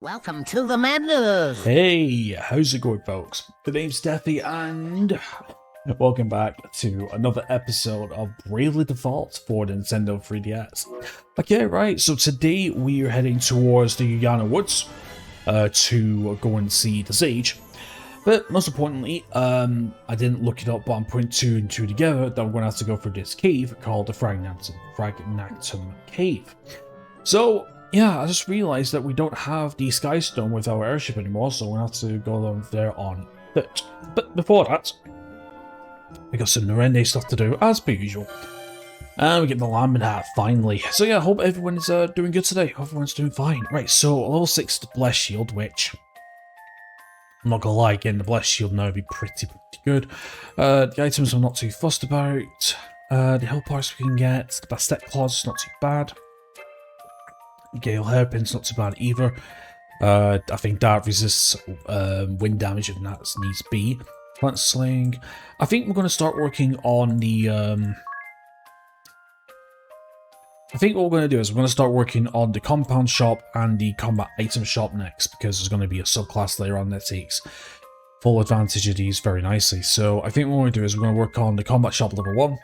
Welcome to the madness! Hey, how's it going, folks? The name's Steffi, and welcome back to another episode of Bravely Default for the Nintendo 3DS. Okay, right, so today we are heading towards the Guyana Woods to go and see the Sage. But most importantly, I didn't look it up, but I'm putting two and two together that we're going to have to go through this cave called the Fragmentum Cave. So, yeah, I just realized that we don't have the Sky Stone with our airship anymore, so we'll have to go down there on foot. But before that, we got some Narende stuff to do, as per usual. And we get the Lambent Hat, finally. So yeah, I hope everyone is doing good today. Hope everyone's doing fine. Right, so level 6 the Blessed Shield, which, I'm not gonna lie, getting the Blessed Shield now would be pretty good. The items I'm not too fussed about. The health parts we can get, the Bastet Claws is not too bad. Gale Hairpin's not too bad either. I think that resists wind damage if that needs be. Plant Sling. I think we're going to start working on the... I think what we're going to do is we're going to start working on the Compound Shop and the Combat Item Shop next, because there's going to be a subclass later on that takes full advantage of these very nicely. So I think what we're going to do is we're going to work on the Combat Shop level 1.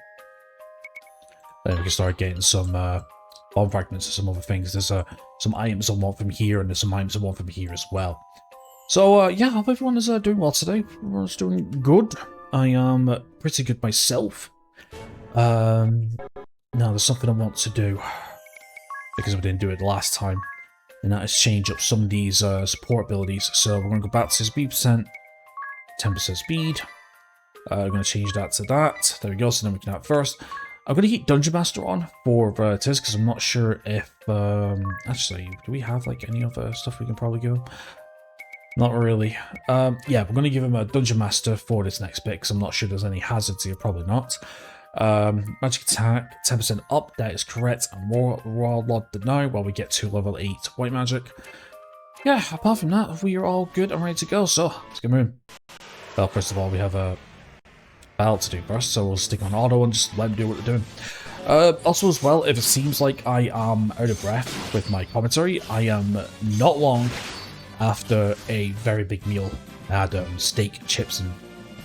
Then we can start getting some... bomb fragments and some other things. There's some items I want from here, and there's some items I want from here as well. So yeah, I hope everyone is doing well today. Everyone's doing good. I am pretty good myself. Now there's something I want to do because we didn't do it last time, and that is change up some of these support abilities. So we're going to go back to speed percent, 10% speed. We're going to change that to that. There we go. So then we can have first. I'm going to keep Dungeon Master on for Tis, because I'm not sure if... actually, do we have like any other stuff we can probably give him? Not really. Yeah, we're going to give him a Dungeon Master for this next bit, because I'm not sure there's any hazards here, probably not. Magic attack, 10% up, that is correct, and more Royal Lord now while we get to level 8 White Magic. Yeah, apart from that, we are all good and ready to go, so let's get moving. Well, first of all, we have a... battle to do first, so we'll stick on auto and just let them do what they're doing. Also as well, if it seems like I am out of breath with my commentary, I am not long after a very big meal. I had steak, chips and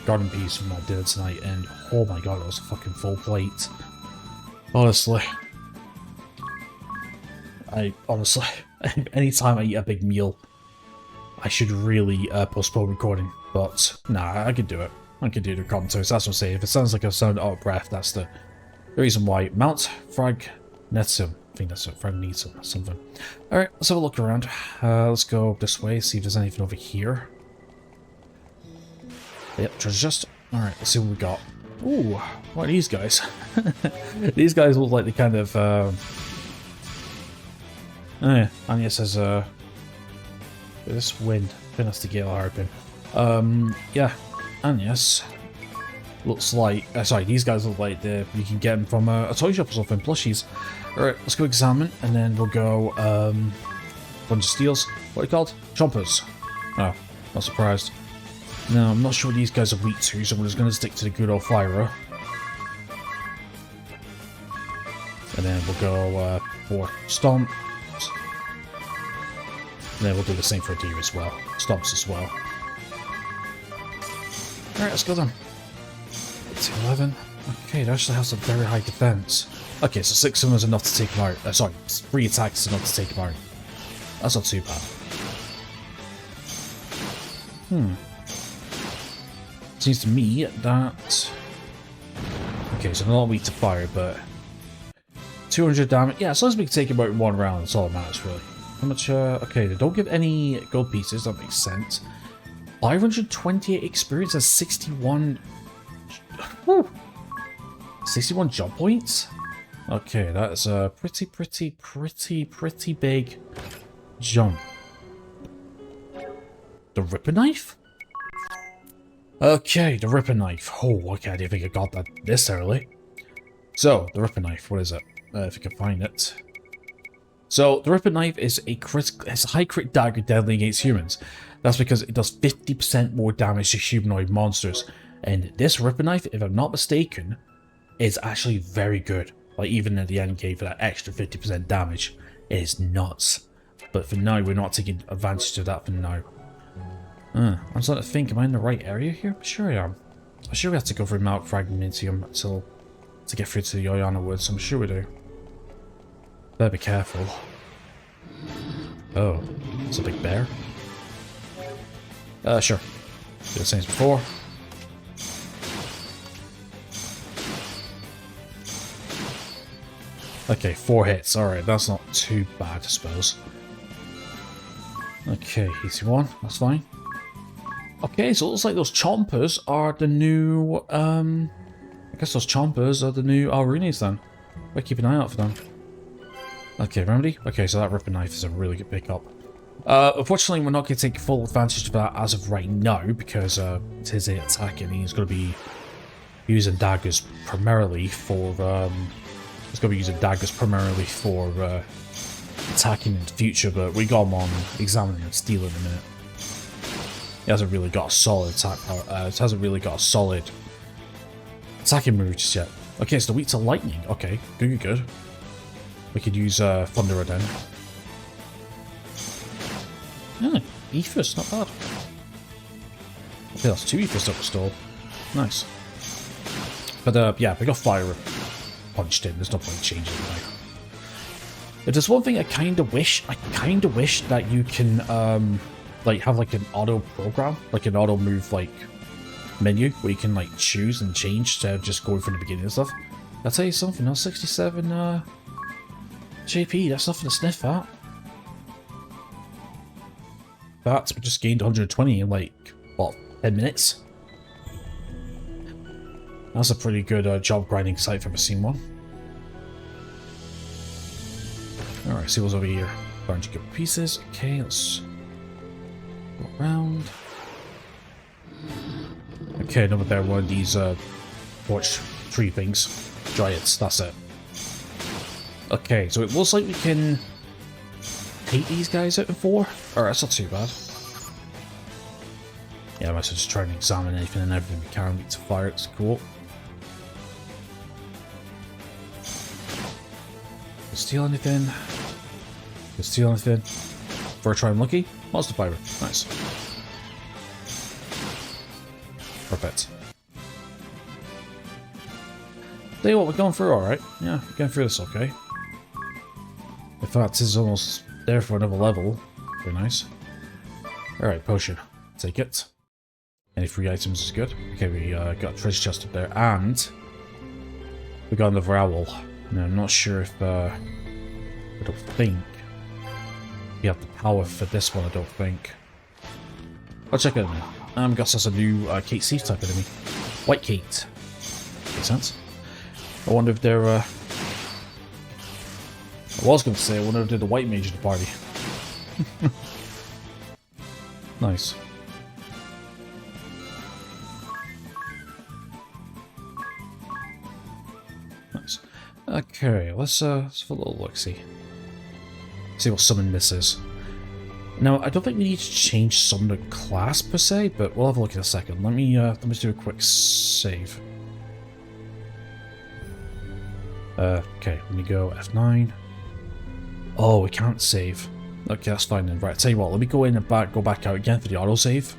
garden peas from my dinner tonight, and oh my god, it was a fucking full plate. Honestly, anytime I eat a big meal, I should really postpone recording, but nah, I can do it. I can do the commentary, so that's what I'm saying. If it sounds like I sound out of breath, that's the reason why. Mount Fragnetum. I think that's it, Fragnetum or something. Alright, let's have a look around. Let's go this way, see if there's anything over here. Yep, treasure chest. Alright, let's see what we got. Ooh, what are these guys? These guys look like the kind of... oh yeah, and it says, this wind. I think that's the Gale Harpin. Yeah. And yes, looks like, sorry, these guys look like you can get them from a toy shop or something, plushies. Alright, let's go examine, and then we'll go, bunch of steels. What are they called? Chompers. Oh, not surprised. Now, I'm not sure what these guys are weak to, so we're just going to stick to the good old fire. And then we'll go, for stomps. And then we'll do the same for deer as well. Stomps as well. Alright, let's go then. It's 11. Okay, that actually has a very high defense. Okay, so 6 of them is enough to take him out. Sorry, 3 attacks is enough to take him out. That's not too bad. Seems to me that... Okay, so they're not weak to fire, but... 200 damage. Yeah, as long as we can take him out in 1 round, that's all that matters, really. How much, okay, they don't give any gold pieces, that makes sense. 528 experience and 61... Whew, 61 job points? Okay, that's a pretty big jump. The Ripper Knife? Okay, the Ripper Knife. Oh, okay, I didn't think I got that this early. So, the Ripper Knife, what is it? If you can find it. So, the Ripper Knife is it's a high crit dagger deadly against humans. That's because it does 50% more damage to humanoid monsters. And this Ripper Knife, if I'm not mistaken, is actually very good. Like, even at the end game for that extra 50% damage. It is nuts. But for now, we're not taking advantage of that for now. I'm starting to think, am I in the right area here? I'm sure I am. I'm sure we have to go through Mount Fragmentium to get through to the Oyana Woods. I'm sure we do. Better be careful. Oh, it's a big bear. Sure. Do the same as before. Okay, 4 hits. Alright, that's not too bad, I suppose. Okay, easy one. That's fine. Okay, so it looks like those chompers are the new, I guess those chompers are the new Alrunis then. We'll keep an eye out for them. Okay, remedy? Okay, so that ripper knife is a really good pickup. Unfortunately, we're not going to take full advantage of that as of right now, because it is an attack and he's going to be using daggers primarily for, attacking in the future, but we got him on examining and stealing in a minute. He hasn't really got a solid attack power, it hasn't really got a solid attacking move just yet. Okay, so the weak to lightning. Okay, good. We could use Thunderer then. Yeah, Ethos, not bad. Okay, that's 2 Ethos that restored. Nice. But yeah, we got Fire punched in. There's no point changing it now. But there's one thing I kind of wish that you can like have like an auto program, like an auto move like menu where you can like choose and change instead of just going from the beginning and stuff. I'll tell you something, now 67 JP, that's nothing to sniff at. But we just gained 120 in like, what, 10 minutes? That's a pretty good job grinding site if I've ever seen one. Alright, see what's over here. Bunch of good pieces. Okay, let's go around. Okay, another bear, one of these torch tree things. Giants, that's it. Okay, so it looks like we can take these guys out in 4. Alright, that's not too bad. Yeah, I might as well just try and examine anything and everything we can to fire. It's cool. Steal anything? Steal anything? For a try and lucky? Monster Fiber. Nice. Perfect. Tell you what, we're going through alright. Yeah, we're going through this okay. In fact, this is almost there for another level. Very nice. Alright, potion. Take it. Any free items is good. Okay, we got a treasure chest up there, and we got another owl. Now, I'm not sure if, I don't think we have the power for this one, I don't think. I'll check it out. Guess that's a new Kate Thief type enemy. White Kate. Makes sense. I wonder if they're, I was going to say, I wonder if they're the white mage of the party. Nice. Nice. Okay, let's have a little look-see. See what summon this is. Now, I don't think we need to change summon class per se, but we'll have a look in a second. Let me just do a quick save. Okay, let me go F9. Oh, we can't save. Okay, that's fine then. Right, tell you what, let me go in and go back out again for the autosave.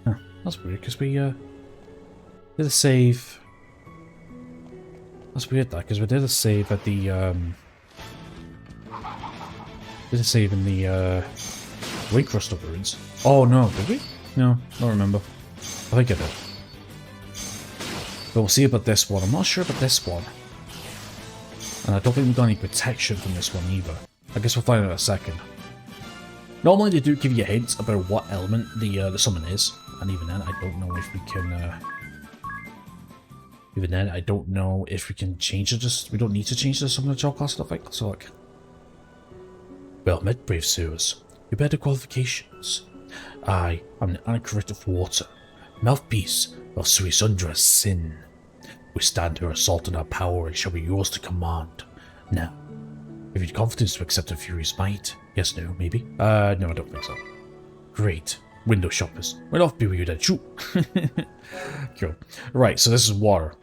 Huh, that's weird, because we did a save. That's weird, that, because we did a save at the did a save in the Wake Crystal Ruins. Oh no, did we? No, I don't remember. I think I did. But we'll see about this one. I'm not sure about this one. And I don't think we've got any protection from this one either. I guess we'll find out in a second. Normally they do give you hints about what element the summon is. And even then, I don't know if we can... even then, I don't know if we can change it. Just we don't need to change the summon job class, I don't think. So look. Well met, brave sewers. Your better qualifications. I am the anchorite of water, mouthpiece of Suisundra's sin. We stand her assault on our power and shall be yours to command. Now, have you confidence to accept a Fury's might? Yes, no, maybe? No, I don't think so. Great. Window shoppers. Right off, be with you then. Shoot. Cool. Right, so this is water.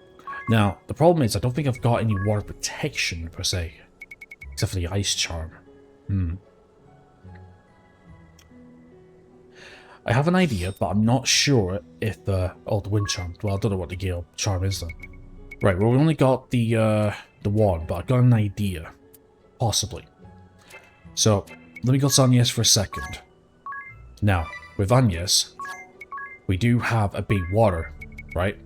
Now, the problem is I don't think I've got any water protection, per se. Except for the ice charm. I have an idea, but I'm not sure if the wind charm. Well, I don't know what the gale charm is then. Right, well, we only got the one, but I've got an idea. Possibly. So, let me go to Agnes for a second. Now, with Agnes, we do have a beat water, right?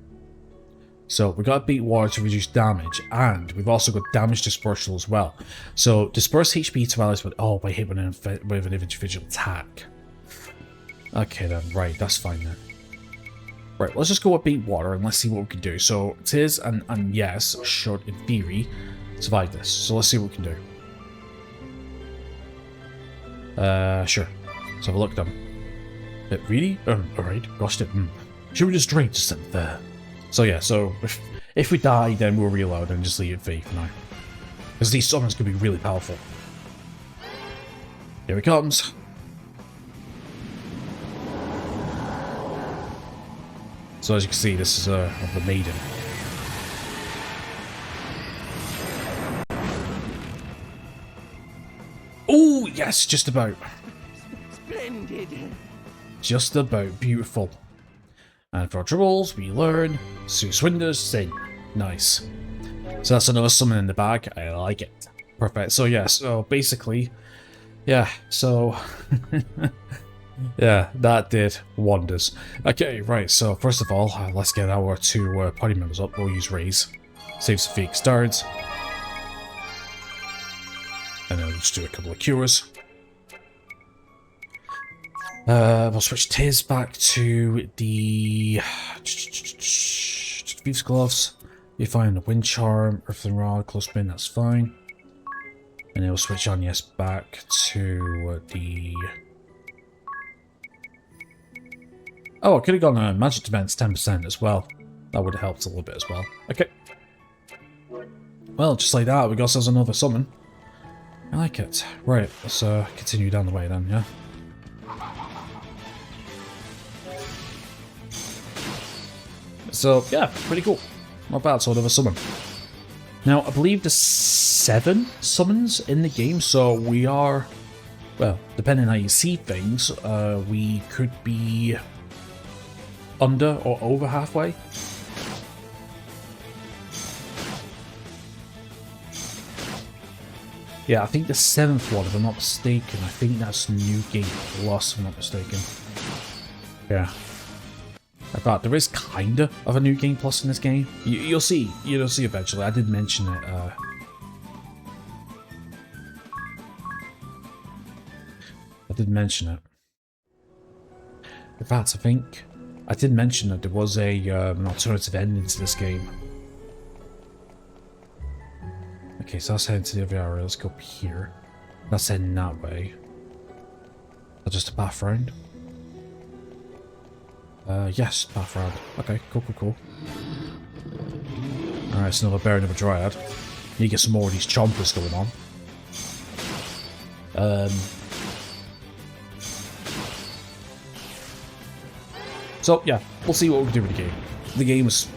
So, we've got a beat water to reduce damage, and we've also got damage dispersal as well. So, disperse HP to allies by hit with an individual attack. Okay then, right, that's fine then. Right, let's just go with beat water and let's see what we can do. So, Tiz and Yes should, in theory, survive this. So, let's see what we can do. Sure. Let's have a look at them. Really? Alright, rushed it. Should we just drink just sit there? So yeah, so if we die, then we'll reload and just leave it be for now. Because these summons could be really powerful. Here he comes. So as you can see, this is of the maiden. Oh yes, just about. Splendid. Just about. Beautiful. And for our troubles, we learn Swinder's Sin. Nice. So that's another summon in the bag. I like it. Perfect. So yeah, so basically, yeah, so yeah, that did wonders. Okay, right, so first of all, let's get our two party members up. We'll use Raise. Save some fake starts. And then we'll just do a couple of cures. We'll switch Tiz back to the Thieves' Gloves. You find the Wind Charm, Earthling Rod, Close Spin, that's fine. And then we'll switch Agnes back to the... Oh, I could have gone Magic Defense 10% as well. That would have helped a little bit as well. Okay. Well, just like that, we got ourselves another summon. I like it. Right, let's continue down the way then, yeah? So, yeah, pretty cool. Not bad, sort of a summon. Now, I believe there's 7 summons in the game, so we are... Well, depending on how you see things, we could be under or over halfway. Yeah, I think the 7th one, if I'm not mistaken. I think that's New Game Plus, if I'm not mistaken. Yeah. In fact, there is kinda of a New Game Plus in this game. You'll see. You'll see eventually. I did mention it. I did mention it. In fact, I think I did mention that there was a an alternative ending to this game. Okay, so that's heading to the other area. Let's go up here. That's heading that way. That's just a path round. Yes, path round. Okay, cool. Alright, it's another bear, another dryad. Need to get some more of these chompers going on. So, yeah, we'll see what we can do with the game. The game is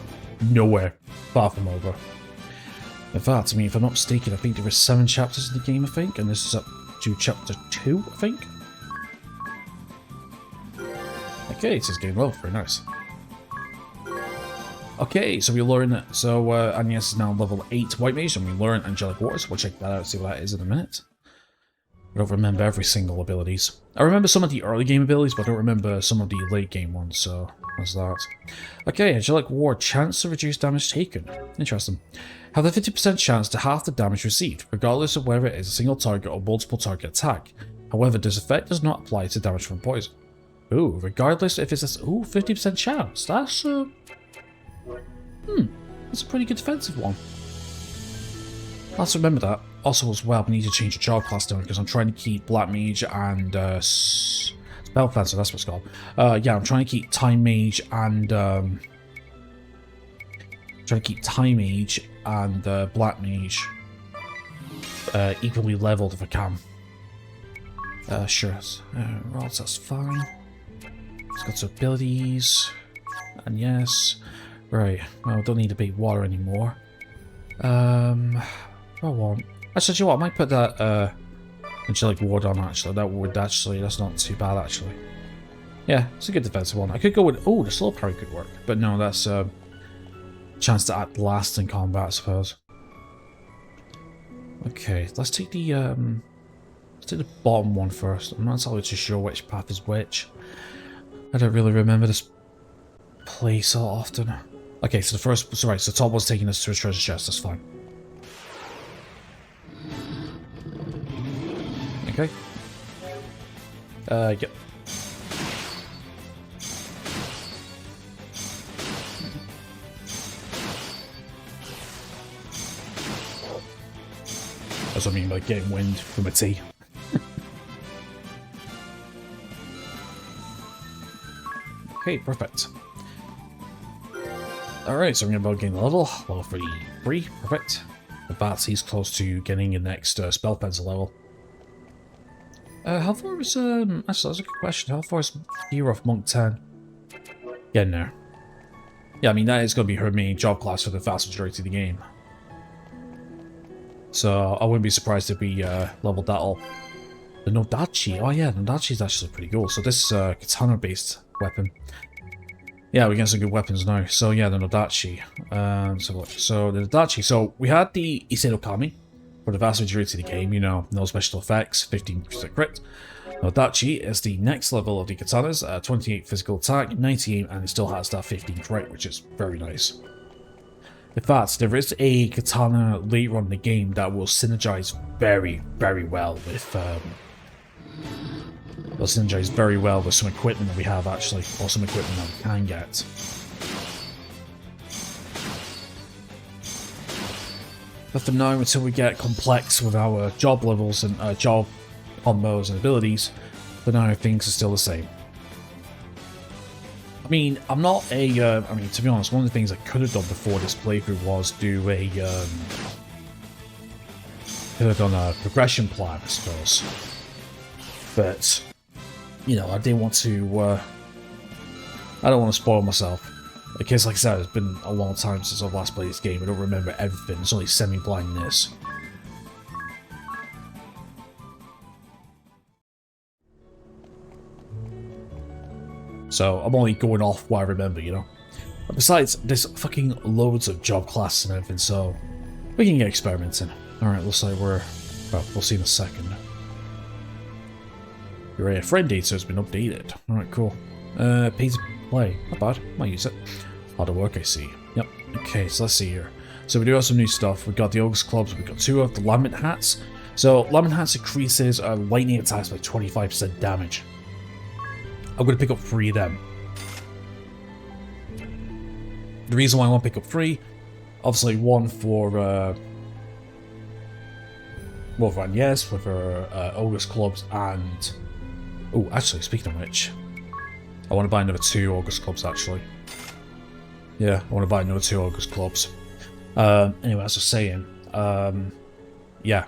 nowhere far from over. In fact, I mean, if I'm not mistaken, I think there are 7 chapters in the game, I think, and this is up to chapter 2, I think. Okay, this is going well, very nice. Okay, so we learn that, so Agnes is now level 8 White Mage, and we learn Angelic Waters. We'll check that out, see what that is in a minute. I don't remember every single abilities. I remember some of the early game abilities, but I don't remember some of the late game ones, so that's that. Okay, Angelic Ward, chance to reduce damage taken. Interesting. Have the 50% chance to half the damage received, regardless of whether it is a single target or multiple target attack. However, this effect does not apply to damage from poison. Ooh, regardless if it's a 50% chance. That's that's a pretty good defensive one. Let's remember that. Also, as well, we need to change the job class down because I'm trying to keep Black Mage and Spellcleanser, that's what it's called. Yeah, I'm trying to keep Time Mage and Black Mage equally leveled if I can. Sure. Rods, that's fine. It's got some abilities. And yes. Right. Well, don't need to beat water anymore. I want Actually, you know what? I might put that angelic ward on. Actually, that would actually that's not too bad actually. Yeah, it's a good defensive one. I could go with the slow parry could work, but no, that's chance to act last in combat, I suppose. Okay, let's take the bottom one first. I'm not entirely too sure which path is which. I don't really remember this place so often. Okay, so the top one's taking us to a treasure chest, that's fine. Okay. Yep. That's what I mean by getting wind from a T. Okay, perfect. Alright, so we're going to gain the level 33, perfect. The Batsy's close to getting the next spell pencil level. How far is, actually that's a good question, how far is Hero of Monk 10? Getting there. Yeah, I mean that is going to be her main job class for the vast majority of the game. So I wouldn't be surprised if we leveled that up. The Nodachi, oh yeah, Nodachi is actually pretty cool. So this katana based weapon. Yeah, we get some good weapons now. So yeah, the Nodachi. So the Nodachi. So we had the Ise Kami for the vast majority of the game. You know, no special effects, 15% crit. Nodachi is the next level of the katanas. 28 physical attack, 98, and it still has that 15 crit, which is very nice. In fact, there is a katana later on in the game that will synergize very, very well with some equipment that we have actually, or some equipment that we can get. But for now, until we get complex with our job levels and job combos and abilities, for now things are still the same. I mean, I'm not a, I mean, to be honest, one of the things I could have done before this playthrough was do a, could have done a progression plan, I suppose. But, you know, I didn't want to, I don't want to spoil myself. Because, like I said, it's been a long time since I've last played this game, I don't remember everything, it's only semi-blindness. So I'm only going off what I remember, you know. But besides, there's fucking loads of job classes and everything, so we can get experimenting. Alright, looks like well, we'll see in a second. Your friend data has been updated. Alright, cool. Pay to play. Not bad. Might use it. A lot of work, I see. Yep. Okay, so let's see here. So we do have some new stuff. We've got the Ogre's Clubs. We've got 2 of the Lament Hats. So Lament Hats increases lightning attacks by 25% damage. I'm going to pick up 3 of them. The reason why I want to pick up 3, obviously one for Agnes with her Ogre's Clubs and... Oh, actually, speaking of which, I want to buy another 2 Ogre's Clubs, actually. Yeah, I want to buy another 2 Ogre's Clubs. Anyway, as I was saying, yeah.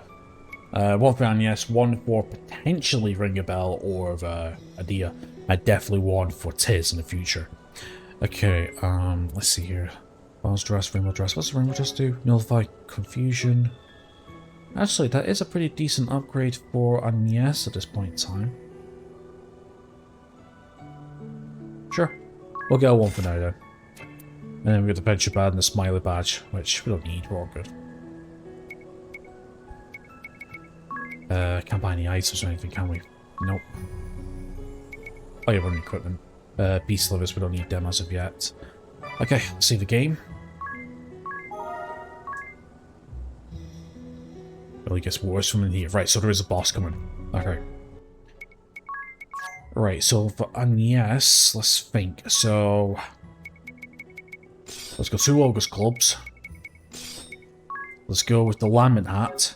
One for Agnes, one for potentially Ring a Bell or Adia. And definitely one for Tiz in the future. Okay, let's see here. Bronze Dress, Rainbow Dress. What's the Rainbow Dress do? Nullify Confusion. Actually, that is a pretty decent upgrade for Agnes at this point in time. Sure. We'll get one for now then. And then we got the Venture Badge and the Smiley Badge, which we don't need, we're all good. Can't buy any items or anything, can we? Nope. Oh yeah, we're on equipment. Beast Livers, we don't need them as of yet. Okay, let's see the game. It really gets worse from in here. Right, so there is a boss coming. Okay. Right, so for Agnes, let's think. So let's go 2 Ogre's Clubs. Let's go with the Lament Hat.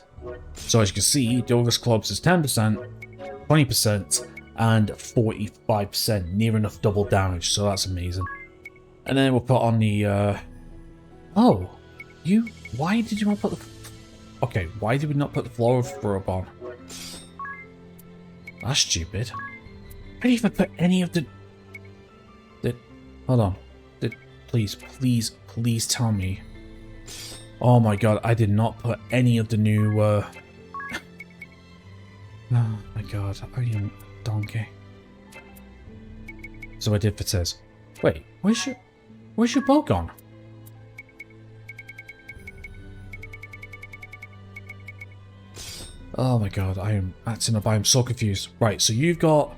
So as you can see, the Ogre's Clubs is 10%, 20%, and 45%. Near enough double damage, so that's amazing. And then we'll put on the, Oh! Why did you not put the... Okay, why did we not put the Flower Robe on? That's stupid. I didn't even put any of the... Hold on. Please tell me. Oh my god, I did not put any of the new Oh my god, I am donkey. So I did for Tiz. Wait, where's your boat gone? Oh my god, I am acting up. I am so confused. Right, so you've got...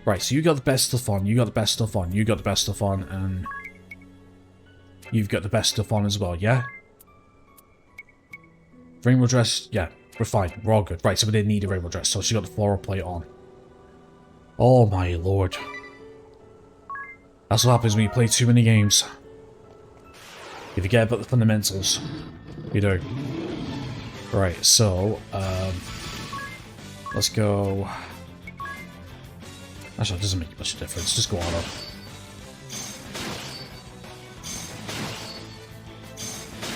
Right, so you got the best stuff on, you got the best stuff on, you got the best stuff on, and... You've got the best stuff on as well, yeah? Rainbow dress, yeah, we're fine. We're all good. Right, so we didn't need a rainbow dress, so she got the floral plate on. Oh my lord. That's what happens when you play too many games. You forget about the fundamentals. You do. Right, so, let's go... Actually, it doesn't make much difference. Just go on up.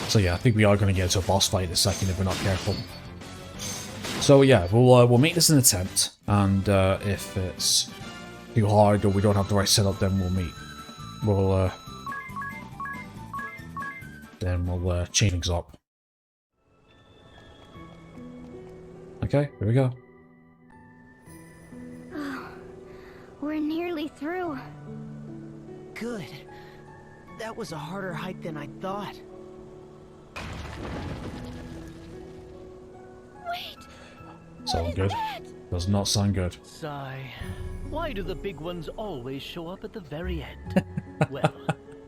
So yeah, I think we are going to get into a boss fight in a second if we're not careful. So yeah, we'll make this an attempt, and if it's too hard or we don't have the right setup, then we'll change things up. Okay, here we go. Oh, we're nearly through. Good. That was a harder hike than I thought. Wait! Sound good? Does not sound good. Sigh. Why do the big ones always show up at the very end? Well,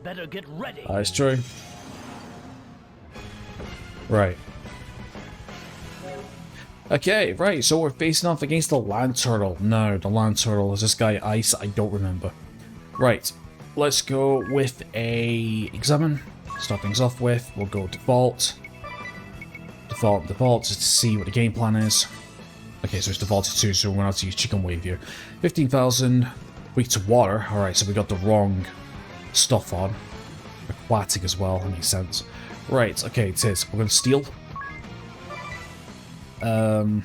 better get ready. That's true. Right. Okay, right, so we're facing off against the land turtle. No, the land turtle. Is this guy ice? I don't remember. Right, let's go with a examine. Start things off with, we'll go default. Default, just to see what the game plan is. Okay, so it's defaulted to, so we're going to have to use chicken wave here. 15,000, weak to water. Alright, so we got the wrong stuff on. Aquatic as well, that makes sense. Right, okay, it is. We're going to steal. We're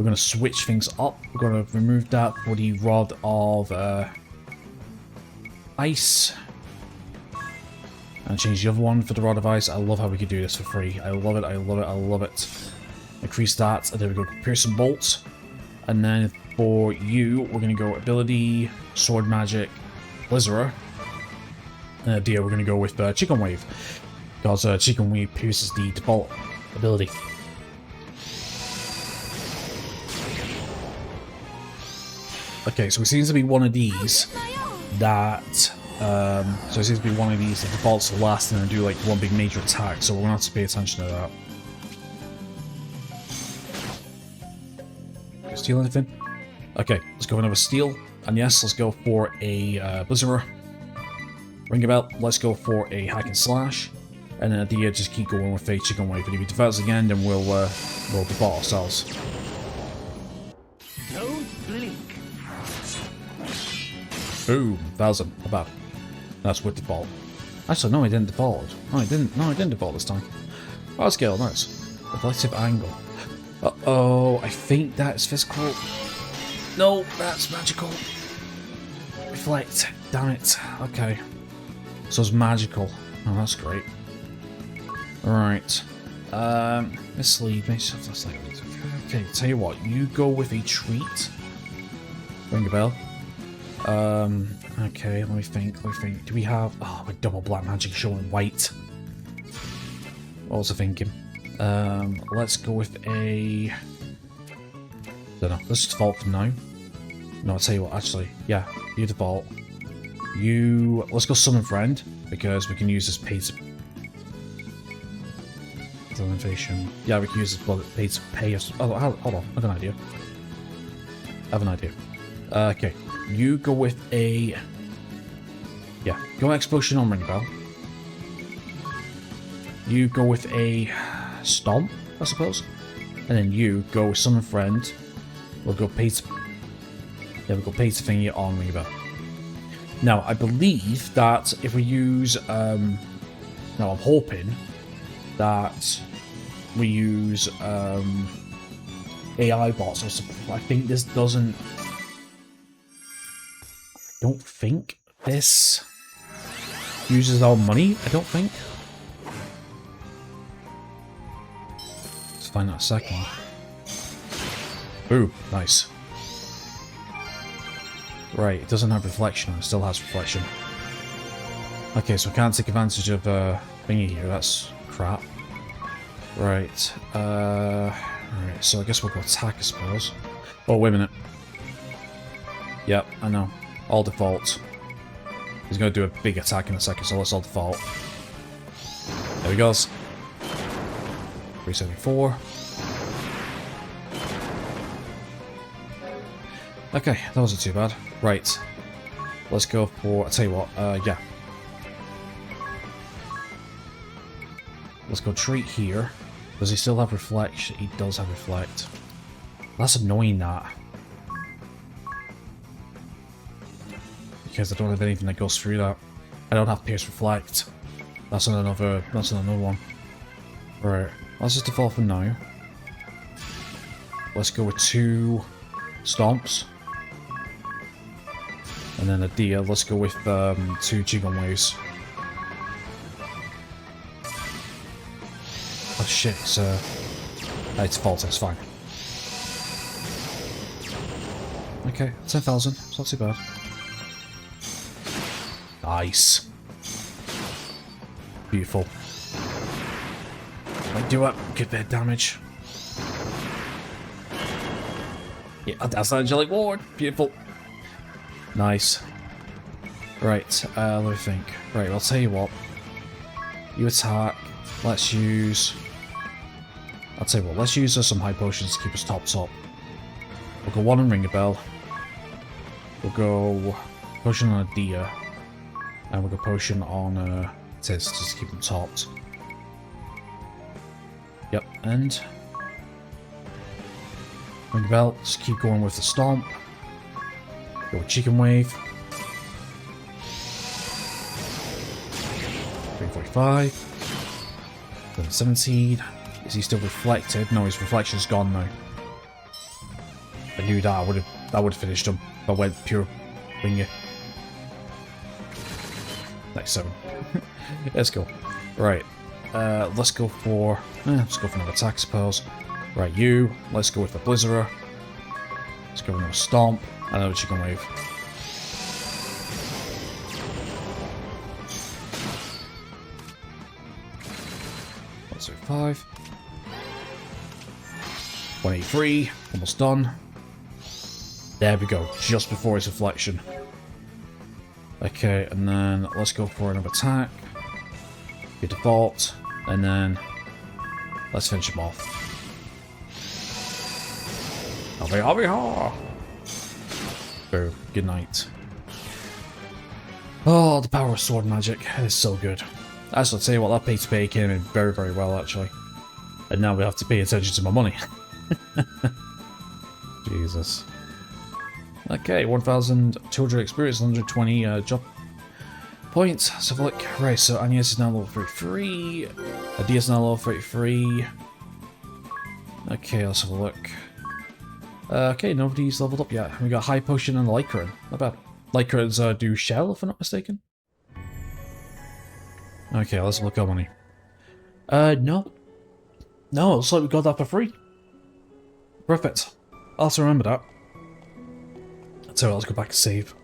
going to switch things up. We're going to remove that for the rod of ice. And change the other one for the rod of ice. I love how we can do this for free. I love it, I love it, I love it. Increase that, and there we go, piercing bolt. And then for you, we're going to go ability, sword magic, blizzard. Dear, we're going to go with chicken wave. Because chicken wave pierces the default ability. Okay, so it seems to be one of these that... so it seems to be one of these that defaults to last and then do like one big major attack, so we're going to have to pay attention to that. Can I steal anything? Okay, let's go another steal. And yes, let's go for a blizzard. Ring a bell, let's go for a hack and slash. And then at the end, just keep going with a chicken wave. And if he defaults again, then we'll default ourselves. Don't blink. Boom, 1,000. Not bad. That's with default. Actually, no, I didn't default. No, I didn't default this time. Oh, scale, nice. Reflective angle. Uh-oh, I think that's physical. No, that's magical. Reflect. Damn it. Okay. So it's magical. Oh, that's great. Alright. Mislead me. Okay, tell you what. You go with a treat. Ring a bell. Okay, let me think. Do we have... Oh, my double black magic showing white. What was I thinking? Let's go with a... don't know. Let's default for now. No, I'll tell you what, actually. Yeah, you default. You... Let's go summon friend, because we can use this pay to... Innovation. Yeah, we can use this pay to pay us... Oh, hold on. I have an idea. Okay. You go with a... Yeah, go explosion on Ring a Bell. You go with a stomp, I suppose. And then you go with summon friend. We'll go pay to... Yeah, we'll go pay to thingy on Ring a Bell. Now, I believe that if we use... now, I'm hoping that we use AI bots or something. I think this doesn't... I don't think this uses our money. I don't think. Let's find out a second. Ooh, nice. Right, it doesn't have reflection, it still has reflection. Okay, so we can't take advantage of thingy here, that's crap. Right, right, so I guess we'll go attack, I suppose. Oh, wait a minute. Yep, I know. All default. He's going to do a big attack in a second, so let's all default. There he goes. 374. Okay, that wasn't too bad. Right. Let's go for... I'll tell you what, yeah. Let's go treat here. Does he still have reflect? He does have reflect. That's annoying, that. Because I don't have anything that goes through that. I don't have pierce reflect. That's another one. Right. Let's just default for now. Let's go with 2 stomps. And then a deer. Let's go with 2 Jigon waves. Oh shit, it's fault, it's fine. Okay, 10,000, it's not too bad. Nice. Beautiful. Might do it, good bit of damage. Yeah, that's the angelic ward, beautiful. Nice. Right, let me think. Right, I'll tell you what. You attack, let's use... I'll tell you what, let's use some high potions to keep us topped up. We'll go 1 on Ring a Bell. We'll go potion on a deer. And we'll go potion on Tiz just to keep them topped. Yep, and Ring a Bell, just keep going with the stomp. Go with Chicken Wave. 345. Then 17. Is he still reflected? No, his reflection's gone now. I knew that. I would have finished him. If I went pure winger. Nice 7. Let's go. Right. Let's go for... let's go for another attack, I suppose. Right, you. Let's go with the Blizzerer. Let's go with another Stomp. And another Chicken Wave. Let's do 5. 183. Almost done. There we go. Just before his reflection. Okay, and then let's go for another attack. Your default. And then let's finish him off. Boom. Good night. Oh, the power of sword magic is so good. Actually, I'll tell you what, that pay to pay came in very, very well, actually. And now we have to pay attention to my money. Jesus. Okay, 1,200 experience, 120 job points. Let's have a look. Right, so Agnes is now level 33. Adia is now level 33. Okay, let's have a look. Okay, nobody's leveled up yet. We got High Potion and Lycran. Not bad. Lycrans do Shell, if I'm not mistaken. Okay, let's look at money. No. No, it looks like we got that for free. Perfect. I'll have to remember that. So let's go back and save.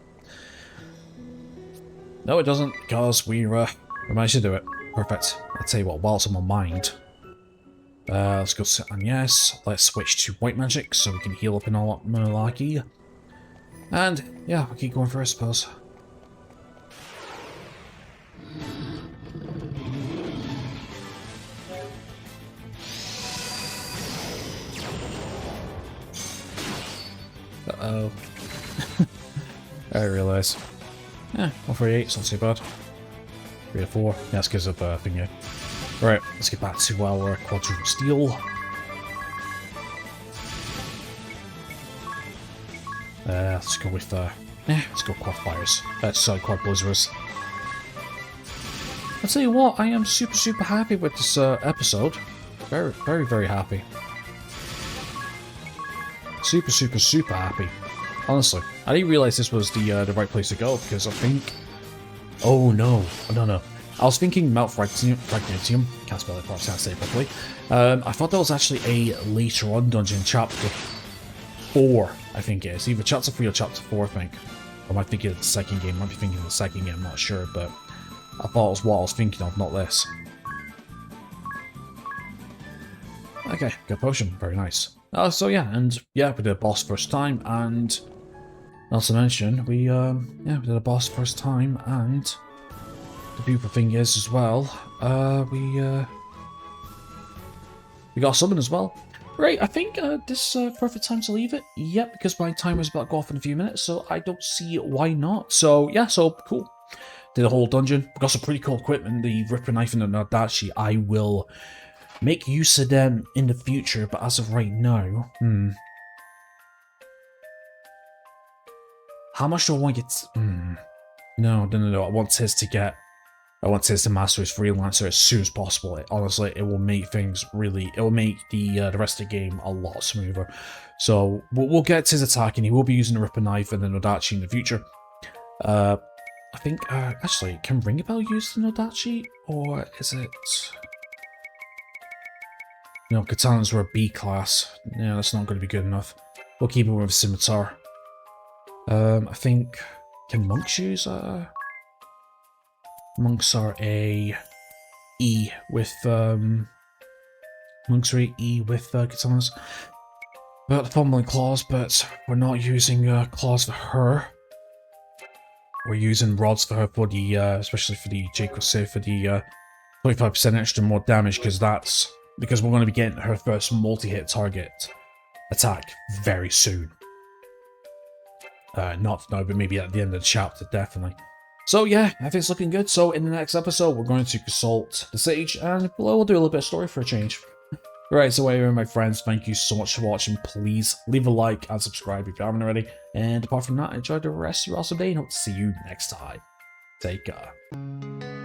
No, it doesn't, because we managed to do it. Perfect. I'll tell you what, while it's on my mind, let's go to Agnes. Let's switch to white magic so we can heal up in all malarkey. And yeah, we'll keep going for it, I suppose. Uh-oh. I realise. Yeah, 138, it's not too bad. 3 or 4. Yeah, that's because of thingy. Right, let's get back to our quadruple steel. Let's go with let's go quad fires. Sorry, quad blizzards. I'll tell you what, I am super, super happy with this episode. Very, very, very happy. Super, super, super happy. Honestly, I didn't realise this was the right place to go, because I think... Oh no, no. I was thinking Mount Fragmentium, can't spell it, can't say it properly. I thought that was actually a later on dungeon chapter. 4, I think it is. Either chapter 3 or chapter 4, I think. Or am I thinking of the second game? I might be thinking of the second game, I'm not sure, but I thought it was what I was thinking of, not this. Okay, good potion, very nice. So yeah, and yeah, we did a boss first time, and not to mention, we did a boss first time, and the beautiful thing is as well, we got a summon as well. Right, I think this perfect time to leave it. Yep, because my timer's about to go off in a few minutes, so I don't see why not. So yeah, so cool. Did a whole dungeon. We got some pretty cool equipment, the Ripper Knife and the Nadachi. I will make use of them in the future, but as of right now, how much do I want to get? No. I want Tiz to master his freelancer as soon as possible. Honestly, it will make things really. It will make the rest of the game a lot smoother. So we'll get Tiz attacking. He will be using the Ripper Knife and the Nodachi in the future. I think actually, can Ringabel use the Nodachi, or is it? No, katanas were a B class. Yeah, that's not going to be good enough. We'll keep it with scimitar. I think, can monks use monks are a E with monks are a E with katanas. But the fumbling claws, but we're not using claws for her. We're using rods for her for the especially for the Jake say for the 25% extra more damage, because we're going to be getting her first multi-hit target attack very soon. Not now, but maybe at the end of the chapter, definitely. So yeah, I think it's looking good. So in the next episode, we're going to consult the sage, and we'll do a little bit of story for a change. Right, so anyway, my friends, thank you so much for watching. Please leave a like and subscribe if you haven't already. And apart from that, enjoy the rest of your awesome day, and hope to see you next time. Take care.